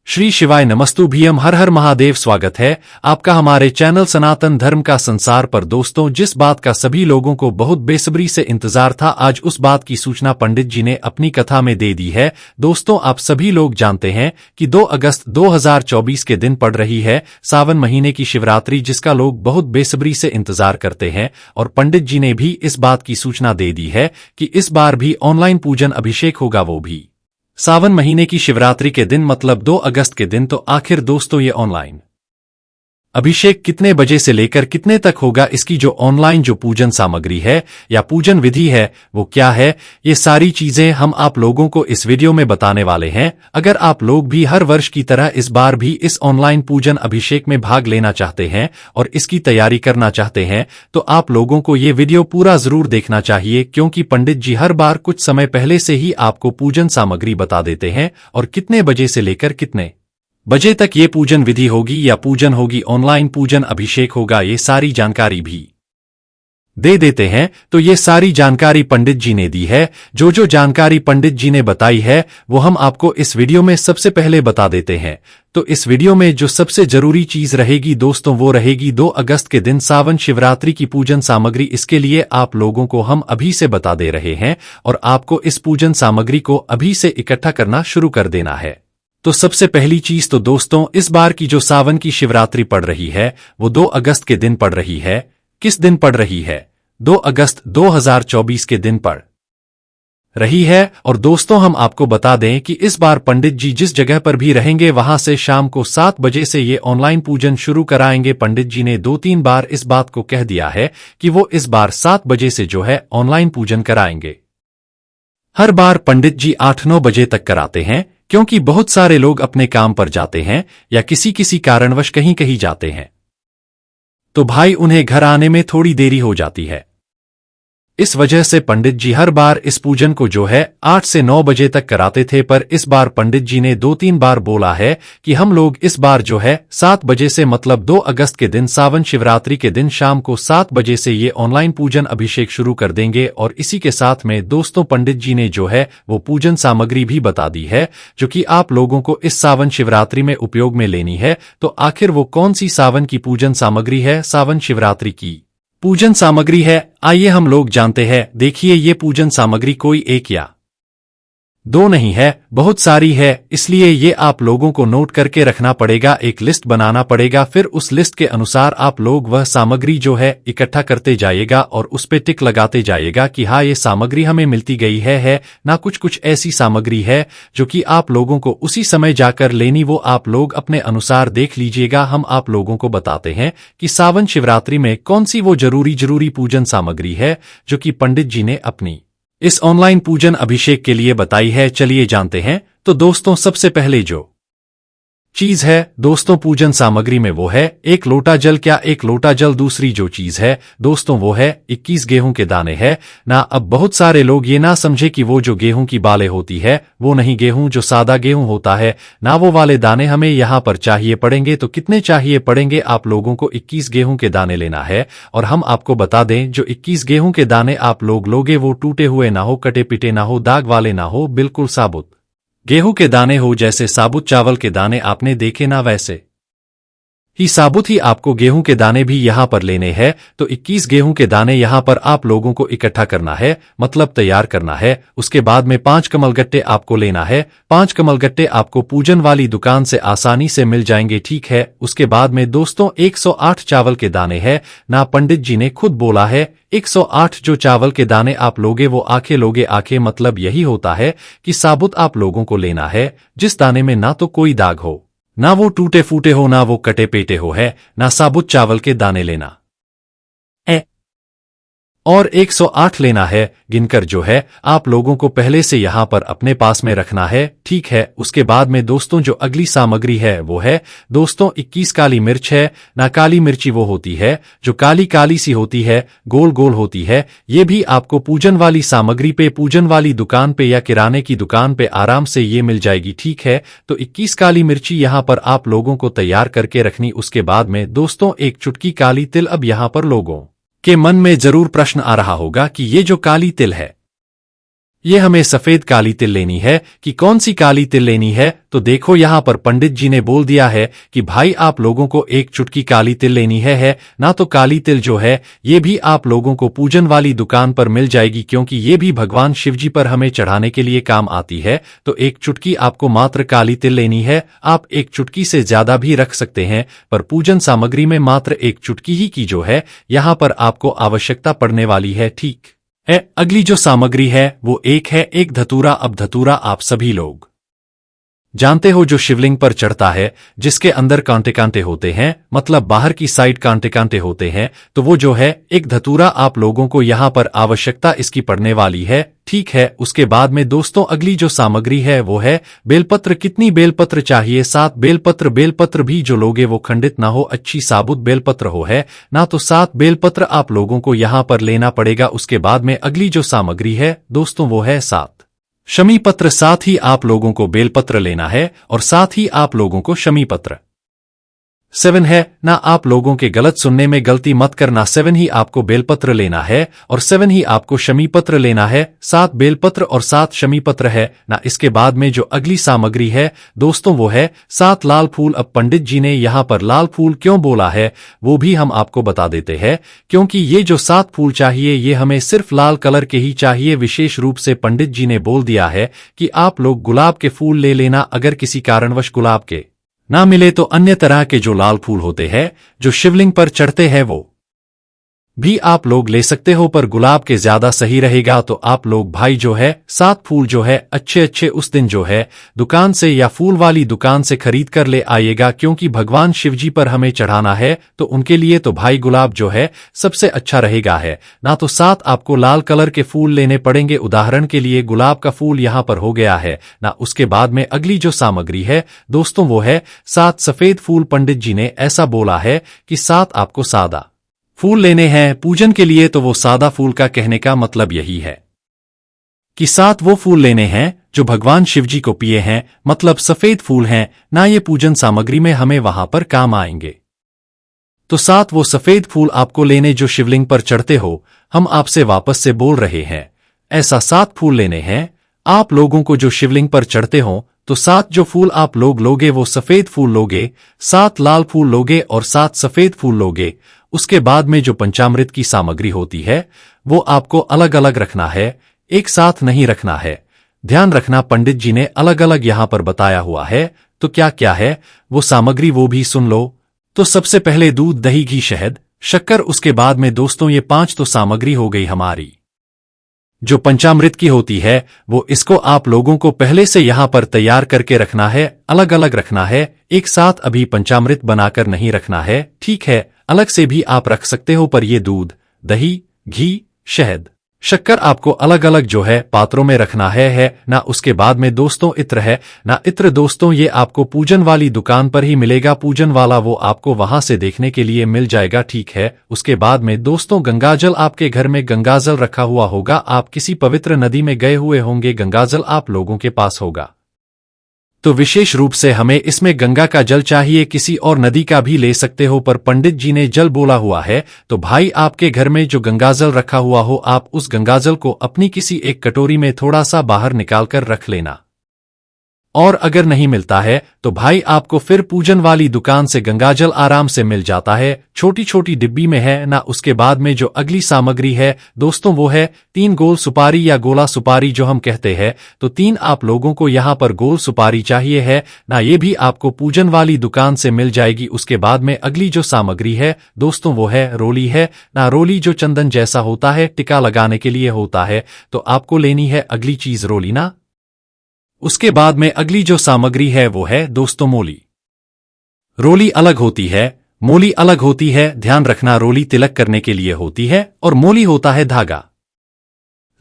श्री शिवाय नमस्तुभ्यम हर हर महादेव। स्वागत है आपका हमारे चैनल सनातन धर्म का संसार पर। दोस्तों, जिस बात का सभी लोगों को बहुत बेसब्री से इंतजार था, आज उस बात की सूचना पंडित जी ने अपनी कथा में दे दी है। दोस्तों, आप सभी लोग जानते हैं कि 2 अगस्त 2024 के दिन पड़ रही है सावन महीने की शिवरात्रि, जिसका लोग बहुत बेसब्री से इंतजार करते हैं। और पंडित जी ने भी इस बात की सूचना दे दी है कि इस बार भी ऑनलाइन पूजन अभिषेक होगा, वो भी सावन महीने की शिवरात्रि के दिन, मतलब 2 अगस्त के दिन। तो आखिर दोस्तों, ये ऑनलाइन अभिषेक कितने बजे से लेकर कितने तक होगा, इसकी जो ऑनलाइन जो पूजन सामग्री है या पूजन विधि है वो क्या है, ये सारी चीजें हम आप लोगों को इस वीडियो में बताने वाले हैं। अगर आप लोग भी हर वर्ष की तरह इस बार भी इस ऑनलाइन पूजन अभिषेक में भाग लेना चाहते हैं और इसकी तैयारी करना चाहते हैं, तो आप लोगों को ये वीडियो पूरा जरूर देखना चाहिए, क्योंकि पंडित जी हर बार कुछ समय पहले से ही आपको पूजन सामग्री बता देते हैं और कितने बजे से लेकर कितने बजे तक ये पूजन विधि होगी या पूजन होगी, ऑनलाइन पूजन अभिषेक होगा, ये सारी जानकारी भी दे देते हैं। तो ये सारी जानकारी पंडित जी ने दी है। जो जो जानकारी पंडित जी ने बताई है वो हम आपको इस वीडियो में सबसे पहले बता देते हैं। तो इस वीडियो में जो सबसे जरूरी चीज रहेगी दोस्तों, वो रहेगी 2 अगस्त के दिन सावन शिवरात्रि की पूजन सामग्री। इसके लिए आप लोगों को हम अभी से बता दे रहे हैं और आपको इस पूजन सामग्री को अभी से इकट्ठा करना शुरू कर देना है। तो सबसे पहली चीज तो दोस्तों, इस बार की जो सावन की शिवरात्रि पड़ रही है वो 2 अगस्त के दिन पड़ रही है। किस दिन पड़ रही है? 2 अगस्त 2024 के दिन पड़ रही है। और दोस्तों, हम आपको बता दें कि इस बार पंडित जी जिस जगह पर भी रहेंगे वहां से शाम को 7 बजे से ये ऑनलाइन पूजन शुरू कराएंगे। पंडित जी ने 2-3 बार इस बात को कह दिया है कि वो इस बार 7 बजे से जो है ऑनलाइन पूजन कराएंगे। हर बार पंडित जी 8-9 बजे तक कराते हैं, क्योंकि बहुत सारे लोग अपने काम पर जाते हैं या किसी कारणवश कहीं कहीं जाते हैं, तो भाई उन्हें घर आने में थोड़ी देरी हो जाती है। इस वजह से पंडित जी हर बार इस पूजन को जो है 8 से 9 बजे तक कराते थे, पर इस बार पंडित जी ने 2-3 बार बोला है कि हम लोग इस बार जो है 7 बजे से, मतलब 2 अगस्त के दिन सावन शिवरात्रि के दिन शाम को 7 बजे से ये ऑनलाइन पूजन अभिषेक शुरू कर देंगे। और इसी के साथ में दोस्तों, पंडित जी ने जो है वो पूजन सामग्री भी बता दी है जो कि आप लोगों को इस सावन शिवरात्रि में उपयोग में लेनी है। तो आखिर वो कौन सी सावन की पूजन सामग्री है, सावन शिवरात्रि की पूजन सामग्री है, आइए हम लोग जानते हैं। देखिए, ये पूजन सामग्री कोई एक या 2 नहीं है, बहुत सारी है, इसलिए ये आप लोगों को नोट करके रखना पड़ेगा, एक लिस्ट बनाना पड़ेगा। फिर उस लिस्ट के अनुसार आप लोग वह सामग्री जो है इकट्ठा करते जाइएगा और उस पे टिक लगाते जाइएगा कि हाँ, ये सामग्री हमें मिलती गई है ना। कुछ ऐसी सामग्री है जो कि आप लोगों को उसी समय जाकर लेनी, वो आप लोग अपने अनुसार देख लीजिएगा। हम आप लोगों को बताते हैं कि सावन शिवरात्रि में कौन सी वो जरूरी पूजन सामग्री है जो कि पंडित जी ने अपनी इस ऑनलाइन पूजन अभिषेक के लिए बताई है। चलिए जानते हैं। तो दोस्तों, सबसे पहले जो चीज है दोस्तों पूजन सामग्री में, वो है 1 लोटा जल। क्या 1 लोटा जल? दूसरी जो चीज है दोस्तों वो है 21 गेहूं के दाने है ना। अब बहुत सारे लोग ये ना समझे कि वो जो गेहूं की बालें होती है वो नहीं, गेहूं जो सादा गेहूं होता है ना, वो वाले दाने हमें यहाँ पर चाहिए पड़ेंगे। तो कितने चाहिए पड़ेंगे? आप लोगों को 21 गेहूं के दाने लेना है। और हम आपको बता दें, जो 21 गेहूं के दाने आप लोग लोगे वो टूटे हुए ना हो, कटे पिटे ना हो, दाग वाले ना हो, बिल्कुल साबुत गेहूं के दाने हो। जैसे साबुत चावल के दाने आपने देखे ना, वैसे ही साबुत ही आपको गेहूं के दाने भी यहां पर लेने हैं। तो 21 गेहूं के दाने यहां पर आप लोगों को इकट्ठा करना है, मतलब तैयार करना है। उसके बाद में 5 कमलगट्टे आपको लेना है। 5 कमलगट्टे आपको पूजन वाली दुकान से आसानी से मिल जाएंगे, ठीक है। उसके बाद में दोस्तों 108 चावल के दाने हैं ना, पंडित जी ने खुद बोला है 108 जो चावल के दाने आप लोगे वो आंखें लोगे। आंखें मतलब यही होता है कि साबुत आप लोगों को लेना है, जिस दाने में ना तो कोई दाग हो, ना वो टूटे फूटे हो, ना वो कटे पेटे हो, है ना। साबुत चावल के दाने लेना है और 108 लेना है गिनकर, जो है आप लोगों को पहले से यहां पर अपने पास में रखना है, ठीक है। उसके बाद में दोस्तों जो अगली सामग्री है वो है दोस्तों 21 काली मिर्च है ना। काली मिर्ची वो होती है जो काली काली सी होती है, गोल गोल होती है। ये भी आपको पूजन वाली सामग्री पे, पूजन वाली दुकान पे या किराने की दुकान पे आराम से ये मिल जाएगी, ठीक है। तो 21 काली मिर्ची यहां पर आप लोगों को तैयार करके रखनी। उसके बाद में दोस्तों 1 चुटकी काली तिल। अब यहां पर लोगों के मन में जरूर प्रश्न आ रहा होगा कि ये जो काली तिल है ये हमें सफेद काली तिल लेनी है कि कौन सी काली तिल लेनी है। तो देखो यहाँ पर पंडित जी ने बोल दिया है कि भाई आप लोगों को एक चुटकी काली तिल लेनी है ना। तो काली तिल जो है ये भी आप लोगों को पूजन वाली दुकान पर मिल जाएगी, क्योंकि ये भी भगवान शिव जी पर हमें चढ़ाने के लिए काम आती है। तो एक चुटकी आपको मात्र काली तिल लेनी है। आप एक चुटकी से ज्यादा भी रख सकते हैं, पर पूजन सामग्री में मात्र एक चुटकी ही की जो है यहाँ पर आपको आवश्यकता पड़ने वाली है। ठीक है, अगली जो सामग्री है वो एक धतूरा। अब धतूरा आप सभी लोग जानते हो जो शिवलिंग पर चढ़ता है, जिसके अंदर कांटे कांटे होते हैं, मतलब बाहर की साइड कांटे कांटे होते हैं। तो वो जो है एक धतूरा आप लोगों को यहाँ पर आवश्यकता इसकी पड़ने वाली है। ठीक है, उसके बाद में दोस्तों अगली जो सामग्री है वो है बेलपत्र। कितनी बेलपत्र चाहिए? 7 बेलपत्र। बेलपत्र भी जो लोगे वो खंडित ना हो, अच्छी साबुत बेलपत्र हो है ना। तो 7 बेलपत्र आप लोगों को यहाँ पर लेना पड़ेगा। उसके बाद में अगली जो सामग्री है दोस्तों वो है 7 शमी पत्र। साथ ही आप लोगों को बेलपत्र लेना है और साथ ही आप लोगों को शमी पत्र। 7 है ना, आप लोगों के गलत सुनने में गलती मत करना। 7 ही आपको बेलपत्र लेना है और 7 ही आपको शमी पत्र लेना है। 7 बेलपत्र और 7 शमी पत्र है ना। इसके बाद में जो अगली सामग्री है दोस्तों वो है 7 लाल फूल। अब पंडित जी ने यहाँ पर लाल फूल क्यों बोला है वो भी हम आपको बता देते हैं, क्योंकि ये जो 7 फूल चाहिए ये हमें सिर्फ लाल कलर के ही चाहिए। विशेष रूप से पंडित जी ने बोल दिया है कि आप लोग गुलाब के फूल ले लेना। अगर किसी कारणवश गुलाब के ना मिले तो अन्य तरह के जो लाल फूल होते हैं जो शिवलिंग पर चढ़ते हैं वो भी आप लोग ले सकते हो, पर गुलाब के ज्यादा सही रहेगा। तो आप लोग भाई जो है 7 फूल जो है अच्छे अच्छे उस दिन जो है दुकान से या फूल वाली दुकान से खरीद कर ले आइएगा, क्योंकि भगवान शिव जी पर हमें चढ़ाना है। तो उनके लिए तो भाई गुलाब जो है सबसे अच्छा रहेगा है ना। तो 7 आपको लाल कलर के फूल लेने पड़ेंगे। उदाहरण के लिए गुलाब का फूल यहाँ पर हो गया है ना। उसके बाद में अगली जो सामग्री है दोस्तों वो है 7 सफेद फूल। पंडित जी ने ऐसा बोला है कि 7 आपको सादा फूल लेने हैं पूजन के लिए। तो वो सादा फूल का कहने का मतलब यही है कि 7 वो फूल लेने हैं जो भगवान शिव जी को पिए हैं, मतलब सफेद फूल हैं ना। ये पूजन सामग्री में हमें वहां पर काम आएंगे। तो 7 वो सफेद फूल आपको लेने जो शिवलिंग पर चढ़ते हो। हम आपसे वापस से बोल रहे हैं, ऐसा 7 फूल लेने हैं आप लोगों को जो शिवलिंग पर चढ़ते हो। तो 7 जो फूल आप लोग लोगे वो सफेद फूल लोगे, 7 लाल फूल लोगे और 7 सफेद फूल लोगे। उसके बाद में जो पंचामृत की सामग्री होती है वो आपको अलग अलग रखना है, एक साथ नहीं रखना है। ध्यान रखना, पंडित जी ने अलग अलग यहां पर बताया हुआ है। तो क्या क्या है वो सामग्री वो भी सुन लो। तो सबसे पहले दूध, दही, घी, शहद, शक्कर। उसके बाद में दोस्तों ये 5 तो सामग्री हो गई हमारी जो पंचामृत की होती है। वो इसको आप लोगों को पहले से यहां पर तैयार करके रखना है, अलग अलग रखना है, एक साथ अभी पंचामृत बनाकर नहीं रखना है। ठीक है, अलग से भी आप रख सकते हो, पर ये दूध, दही, घी, शहद, शक्कर आपको अलग अलग जो है पात्रों में रखना है ना। उसके बाद में दोस्तों इत्र है ना। इत्र दोस्तों ये आपको पूजन वाली दुकान पर ही मिलेगा, पूजन वाला वो आपको वहां से देखने के लिए मिल जाएगा। ठीक है, उसके बाद में दोस्तों गंगाजल। आपके घर में गंगाजल रखा हुआ होगा, आप किसी पवित्र नदी में गए हुए होंगे, गंगाजल आप लोगों के पास होगा। तो विशेष रूप से हमें इसमें गंगा का जल चाहिए, किसी और नदी का भी ले सकते हो, पर पंडित जी ने जल बोला हुआ है। तो भाई आपके घर में जो गंगाजल रखा हुआ हो आप उस गंगाजल को अपनी किसी एक कटोरी में थोड़ा सा बाहर निकालकर रख लेना। और अगर नहीं मिलता है तो भाई आपको फिर पूजन वाली दुकान से गंगाजल आराम से मिल जाता है, छोटी छोटी डिब्बी में है ना। उसके बाद में जो अगली सामग्री है दोस्तों वो है 3 गोल सुपारी या गोला सुपारी जो हम कहते हैं। तो 3 आप लोगों को यहाँ पर गोल सुपारी चाहिए है ना, ये भी आपको पूजन वाली दुकान से मिल जाएगी। उसके बाद में अगली जो सामग्री है दोस्तों वो है रोली है ना। रोली जो चंदन जैसा होता है, टिका लगाने के लिए होता है, तो आपको लेनी है अगली चीज रोली ना। उसके बाद में अगली जो सामग्री है वो है दोस्तों मोली। रोली अलग होती है, मोली अलग होती है। ध्यान रखना, रोली तिलक करने के लिए होती है और मोली होता है धागा,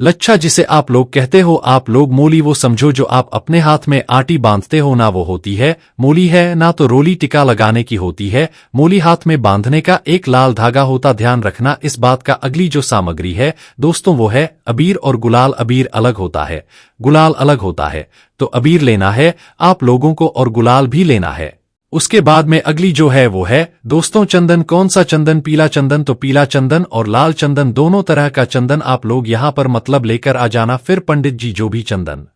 लच्छा जिसे आप लोग कहते हो। आप लोग मोली वो समझो जो आप अपने हाथ में आटी बांधते हो ना, वो होती है मोली है ना। तो रोली टिका लगाने की होती है, मोली हाथ में बांधने का एक लाल धागा होता। ध्यान रखना इस बात का। अगली जो सामग्री है दोस्तों वो है अबीर और गुलाल। अबीर अलग होता है, गुलाल अलग होता है। तो अबीर लेना है आप लोगों को और गुलाल भी लेना है। उसके बाद में अगली जो है वो है दोस्तों चंदन। कौन सा चंदन? पीला चंदन। तो पीला चंदन और लाल चंदन दोनों तरह का चंदन आप लोग यहां पर मतलब लेकर आ जाना। फिर पंडित जी जो भी चंदन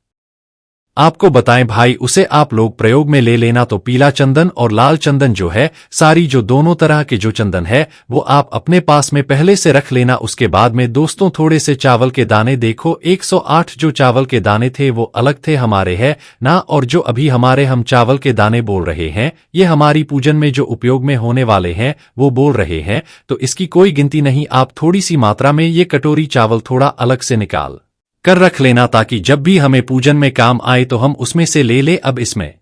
आपको बताएं भाई उसे आप लोग प्रयोग में ले लेना। तो पीला चंदन और लाल चंदन जो है सारी जो दोनों तरह के जो चंदन है वो आप अपने पास में पहले से रख लेना। उसके बाद में दोस्तों थोड़े से चावल के दाने, देखो 108 जो चावल के दाने थे वो अलग थे हमारे है ना, और जो अभी हमारे हम चावल के दाने बोल रहे हैं ये हमारी पूजन में जो उपयोग में होने वाले हैं वो बोल रहे हैं। तो इसकी कोई गिनती नहीं, आप थोड़ी सी मात्रा में ये कटोरी चावल थोड़ा अलग से निकाल कर रख लेना ताकि जब भी हमें पूजन में काम आए तो हम उसमें से ले ले। अब इसमें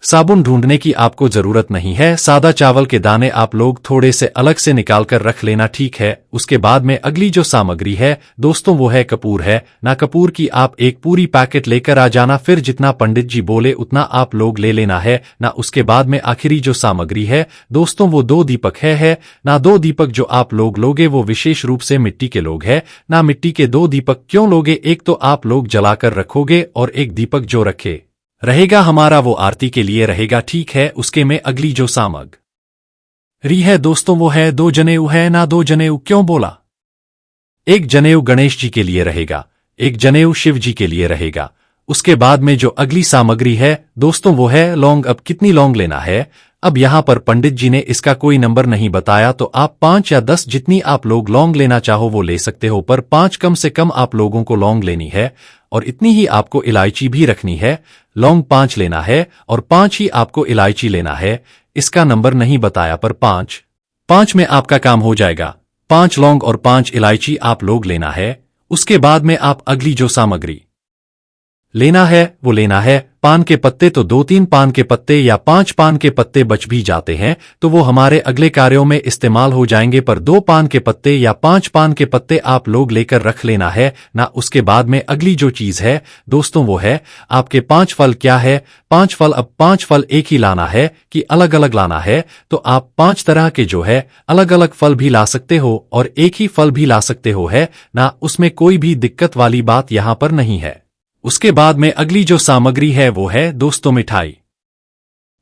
साबुन ढूंढने की आपको जरूरत नहीं है, सादा चावल के दाने आप लोग थोड़े से अलग से निकाल कर रख लेना, ठीक है। उसके बाद में अगली जो सामग्री है दोस्तों वो है कपूर है ना। कपूर की आप एक पूरी पैकेट लेकर आ जाना। फिर जितना पंडित जी बोले उतना आप लोग ले लेना है ना। उसके बाद में आखिरी जो सामग्री है दोस्तों वो 2 दीपक है ना। 2 दीपक जो आप लोग लोगे वो विशेष रूप से मिट्टी के लोग है ना। मिट्टी के 2 दीपक क्यों लोगे? एक तो आप लोग जलाकर रखोगे और एक दीपक जो रखे रहेगा हमारा वो आरती के लिए रहेगा, ठीक है। उसके में अगली जो सामग्री है दोस्तों वो है 2 जनेऊ है ना। 2 जनेऊ क्यों बोला? एक जनेऊ गणेश जी के लिए रहेगा, एक जनेऊ शिव जी के लिए रहेगा। उसके बाद में जो अगली सामग्री है दोस्तों वो है लौंग। अब कितनी लौंग लेना है? अब यहां पर पंडित जी ने इसका कोई नंबर नहीं बताया, तो आप 5 या 10 जितनी आप लोग लौंग लेना चाहो वो ले सकते हो, पर 5 कम से कम आप लोगों को लौंग लेनी है। और इतनी ही आपको इलायची भी रखनी है। लौंग 5 लेना है और 5 ही आपको इलायची लेना है। इसका नंबर नहीं बताया पर 5 में आपका काम हो जाएगा। 5 लौंग और 5 इलायची आप लोग लेना है। उसके बाद में आप अगली जो सामग्री लेना है वो लेना है पान के पत्ते। तो 2-3 पान के पत्ते या 5 पान के पत्ते बच भी जाते हैं तो वो हमारे अगले कार्यों में इस्तेमाल हो जाएंगे, पर 2 पान के पत्ते या 5 पान के पत्ते आप लोग लेकर रख लेना है ना। उसके बाद में अगली जो चीज है दोस्तों वो है आपके 5 फल। क्या है 5 फल? अब 5 फल एक ही लाना है कि अलग अलग लाना है? तो आप 5 तरह के जो है अलग अलग फल भी ला सकते हो और एक ही फल भी ला सकते हो है ना। उसमें कोई भी दिक्कत वाली बात यहां पर नहीं है। उसके बाद में अगली जो सामग्री है वो है दोस्तों मिठाई।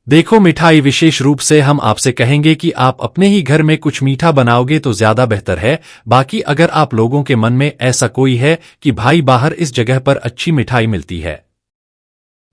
देखो मिठाई विशेष रूप से हम आपसे कहेंगे कि आप अपने ही घर में कुछ मीठा बनाओगे तो ज्यादा बेहतर है। बाकी अगर आप लोगों के मन में ऐसा कोई है कि भाई बाहर इस जगह पर अच्छी मिठाई मिलती है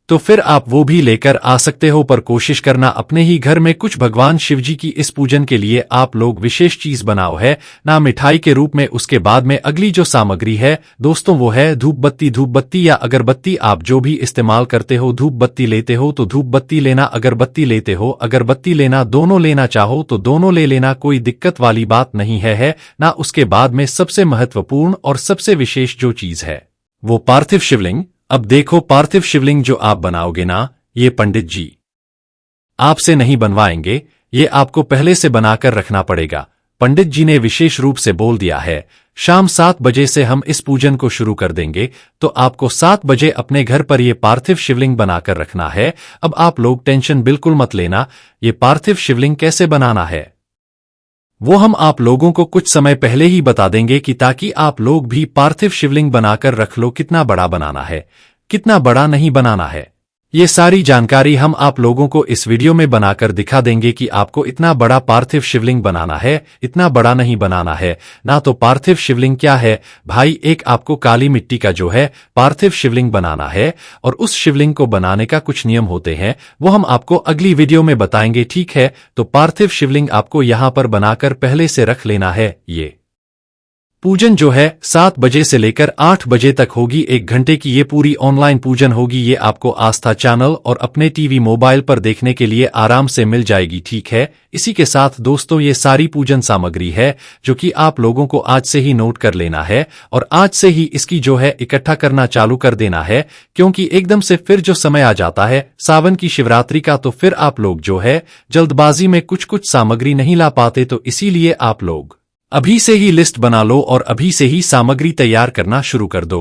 तो फिर आप वो भी लेकर आ सकते हो, पर कोशिश करना अपने ही घर में कुछ भगवान शिवजी की इस पूजन के लिए आप लोग विशेष चीज बनाओ है ना मिठाई के रूप में। उसके बाद में अगली जो सामग्री है दोस्तों वो है धूप बत्ती। धूप बत्ती या अगरबत्ती आप जो भी इस्तेमाल करते हो, धूप बत्ती लेते हो तो धूप बत्ती लेना, अगरबत्ती लेते हो अगरबत्ती लेना, दोनों लेना चाहो तो दोनों ले लेना, कोई दिक्कत वाली बात नहीं है ना। उसके बाद में सबसे महत्वपूर्ण और सबसे विशेष जो चीज है वो पार्थिव शिवलिंग। अब देखो पार्थिव शिवलिंग जो आप बनाओगे ना ये पंडित जी आपसे नहीं बनवाएंगे, ये आपको पहले से बनाकर रखना पड़ेगा। पंडित जी ने विशेष रूप से बोल दिया है शाम 7 बजे से हम इस पूजन को शुरू कर देंगे, तो आपको 7 बजे अपने घर पर ये पार्थिव शिवलिंग बनाकर रखना है। अब आप लोग टेंशन बिल्कुल मत लेना, ये पार्थिव शिवलिंग कैसे बनाना है वो हम आप लोगों को कुछ समय पहले ही बता देंगे कि ताकि आप लोग भी पार्थिव शिवलिंग बनाकर रख लो। कितना बड़ा बनाना है, कितना बड़ा नहीं बनाना है, ये सारी जानकारी हम आप लोगों को इस वीडियो में बनाकर दिखा देंगे कि आपको इतना बड़ा पार्थिव शिवलिंग बनाना है, इतना बड़ा नहीं बनाना है ना। तो पार्थिव शिवलिंग क्या है भाई? एक आपको काली मिट्टी का जो है पार्थिव शिवलिंग बनाना है और उस शिवलिंग को बनाने का कुछ नियम होते हैं वो हम आपको अगली वीडियो में बताएंगे, ठीक है। तो पार्थिव शिवलिंग आपको यहां पर बनाकर पहले से रख लेना है। ये पूजन जो है 7 बजे से लेकर 8 बजे तक होगी, 1 घंटे की ये पूरी ऑनलाइन पूजन होगी। ये आपको आस्था चैनल और अपने टीवी मोबाइल पर देखने के लिए आराम से मिल जाएगी, ठीक है। इसी के साथ दोस्तों ये सारी पूजन सामग्री है जो कि आप लोगों को आज से ही नोट कर लेना है और आज से ही इसकी जो है इकट्ठा करना चालू कर देना है, क्योंकि एकदम से फिर जो समय आ जाता है सावन की शिवरात्रि का तो फिर आप लोग जो है जल्दबाजी में कुछ सामग्री नहीं ला पाते। तो इसीलिए आप लोग अभी से ही लिस्ट बना लो और अभी से ही सामग्री तैयार करना शुरू कर दो।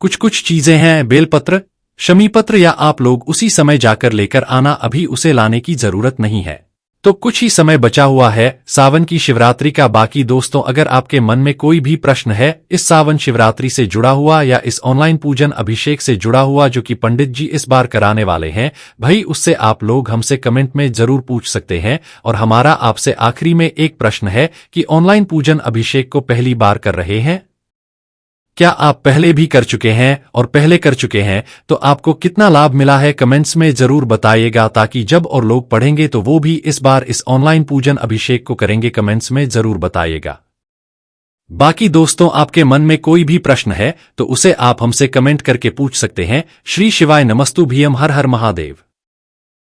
कुछ चीजें हैं बेलपत्र, शमीपत्र या आप लोग उसी समय जाकर लेकर आना, अभी उसे लाने की जरूरत नहीं है। तो कुछ ही समय बचा हुआ है सावन की शिवरात्रि का। बाकी दोस्तों, अगर आपके मन में कोई भी प्रश्न है इस सावन शिवरात्रि से जुड़ा हुआ या इस ऑनलाइन पूजन अभिषेक से जुड़ा हुआ जो कि पंडित जी इस बार कराने वाले हैं, भाई उससे आप लोग हमसे कमेंट में जरूर पूछ सकते हैं। और हमारा आपसे आखिरी में एक प्रश्न है कि ऑनलाइन पूजन अभिषेक को पहली बार कर रहे हैं? क्या आप पहले भी कर चुके हैं? और पहले कर चुके हैं तो आपको कितना लाभ मिला है? कमेंट्स में जरूर बताइएगा, ताकि जब और लोग पढ़ेंगे तो वो भी इस बार इस ऑनलाइन पूजन अभिषेक को करेंगे। कमेंट्स में जरूर बताइएगा। बाकी दोस्तों, आपके मन में कोई भी प्रश्न है तो उसे आप हमसे कमेंट करके पूछ सकते हैं। श्री शिवाय नमस्तु भीयम, हर हर महादेव।